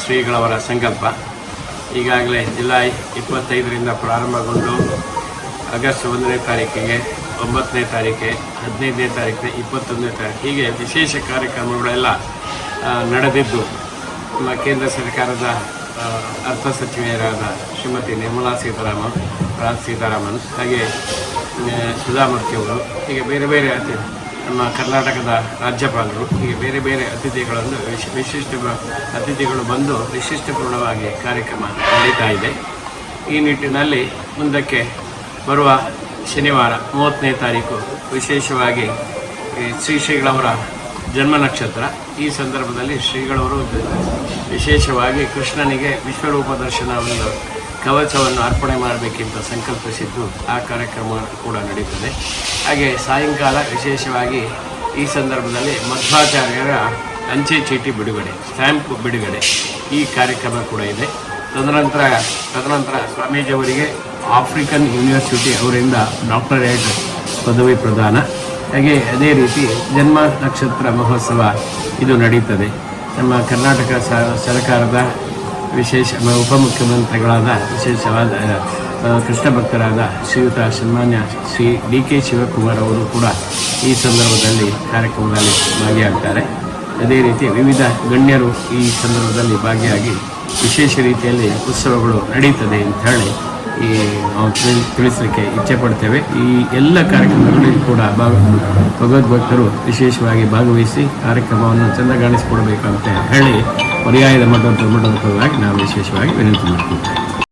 ಶ್ರೀಗಳವರ ಸಂಕಲ್ಪ. ಈಗಾಗಲೇ July 25ರಿಂದ ಪ್ರಾರಂಭಗೊಂಡು August 1ನೇ ತಾರೀಕಿಗೆ, 9ನೇ ತಾರೀಕಿಗೆ, 15ನೇ ತಾರೀಕಿಗೆ, 21ನೇ ತಾರೀಕು ಹೀಗೆ ವಿಶೇಷ ಕಾರ್ಯಕ್ರಮಗಳೆಲ್ಲ ನಡೆದಿದ್ದು ನಮ್ಮ ಕೇಂದ್ರ ಸರ್ಕಾರದ ಅರ್ಥ ಸಚಿವೆಯರಾದ ಶ್ರೀಮತಿ ನಿರ್ಮಲಾ ಸೀತಾರಾಮನ್ ಹಾಗೆ ಸುಧಾಮೂರ್ತಿಯವರು, ಹೀಗೆ ಬೇರೆ ಬೇರೆ ನಮ್ಮ ಕರ್ನಾಟಕದ ರಾಜ್ಯಪಾಲರು, ಹೀಗೆ ಬೇರೆ ಬೇರೆ ಅತಿಥಿಗಳನ್ನು ವಿಶಿಷ್ಟ ಅತಿಥಿಗಳು ಬಂದು ವಿಶಿಷ್ಟಪೂರ್ಣವಾಗಿ ಕಾರ್ಯಕ್ರಮ ನಡೀತಾ ಇದೆ. ಈ ನಿಟ್ಟಿನಲ್ಲಿ ಮುಂದಕ್ಕೆ ಬರುವ ಶನಿವಾರ 30ನೇ ತಾರೀಕು ವಿಶೇಷವಾಗಿ ಶ್ರೀಗಳವರ ಜನ್ಮ ನಕ್ಷತ್ರ. ಈ ಸಂದರ್ಭದಲ್ಲಿ ಶ್ರೀಗಳವರು ವಿಶೇಷವಾಗಿ ಕೃಷ್ಣನಿಗೆ ವಿಶ್ವರೂಪ ದರ್ಶನ ಒಂದು ಕವಚವನ್ನು ಅರ್ಪಣೆ ಮಾಡಬೇಕೆಂತ ಸಂಕಲ್ಪಿಸಿದ್ದು ಆ ಕಾರ್ಯಕ್ರಮ ಕೂಡ ನಡೀತದೆ. ಹಾಗೆ ಸಾಯಂಕಾಲ ವಿಶೇಷವಾಗಿ ಈ ಸಂದರ್ಭದಲ್ಲಿ ಮಧ್ವಾಚಾರ್ಯರ ಅಂಚೆ ಚೀಟಿ ಬಿಡುಗಡೆ, ಸ್ಟ್ಯಾಂಪ್ ಬಿಡುಗಡೆ ಈ ಕಾರ್ಯಕ್ರಮ ಕೂಡ ಇದೆ. ತದನಂತರ ಸ್ವಾಮೀಜಿಯವರಿಗೆ ಆಫ್ರಿಕನ್ ಯೂನಿವರ್ಸಿಟಿ ಅವರಿಂದ ಡಾಕ್ಟರೇಟ್ ಪದವಿ ಪ್ರದಾನ. ಹಾಗೆ ಅದೇ ರೀತಿ ಜನ್ಮ ನಕ್ಷತ್ರ ಮಹೋತ್ಸವ ಇದು ನಡೀತದೆ. ನಮ್ಮ ಕರ್ನಾಟಕ ಸರ್ಕಾರದ ವಿಶೇಷ ಉಪಮುಖ್ಯಮಂತ್ರಿಗಳಾದ ವಿಶೇಷವಾದ ಕೃಷ್ಣ ಭಕ್ತರಾದ ಶ್ರೀಯುತ ಸನ್ಮಾನ್ಯ ಶ್ರೀ DK ಶಿವಕುಮಾರ್ ಅವರು ಕೂಡ ಈ ಸಂದರ್ಭದಲ್ಲಿ ಕಾರ್ಯಕ್ರಮದಲ್ಲಿ ಭಾಗಿಯಾಗ್ತಾರೆ. ಅದೇ ರೀತಿ ವಿವಿಧ ಗಣ್ಯರು ಈ ಸಂದರ್ಭದಲ್ಲಿ ಭಾಗಿಯಾಗಿ ವಿಶೇಷ ರೀತಿಯಲ್ಲಿ ಉತ್ಸವಗಳು ನಡೀತದೆ ಅಂತ ಹೇಳಿ ನಾವು ತಿಳಿಸಲಿಕ್ಕೆ ಇಚ್ಛೆ ಪಡ್ತೇವೆ. ಈ ಎಲ್ಲ ಕಾರ್ಯಕ್ರಮಗಳಲ್ಲಿ ಕೂಡ ಭಗವದ್ಭಕ್ತರು ವಿಶೇಷವಾಗಿ ಭಾಗವಹಿಸಿ ಕಾರ್ಯಕ್ರಮವನ್ನು ಚೆಂದಗಾಣಿಸಿಕೊಡ್ಬೇಕಂತ ಹೇಳಿ ಪರ್ಯಾಯದ ಮಠದ ನಾವು ವಿಶೇಷವಾಗಿ ವಿನಂತಿ ಮಾಡ್ತೀವಿ.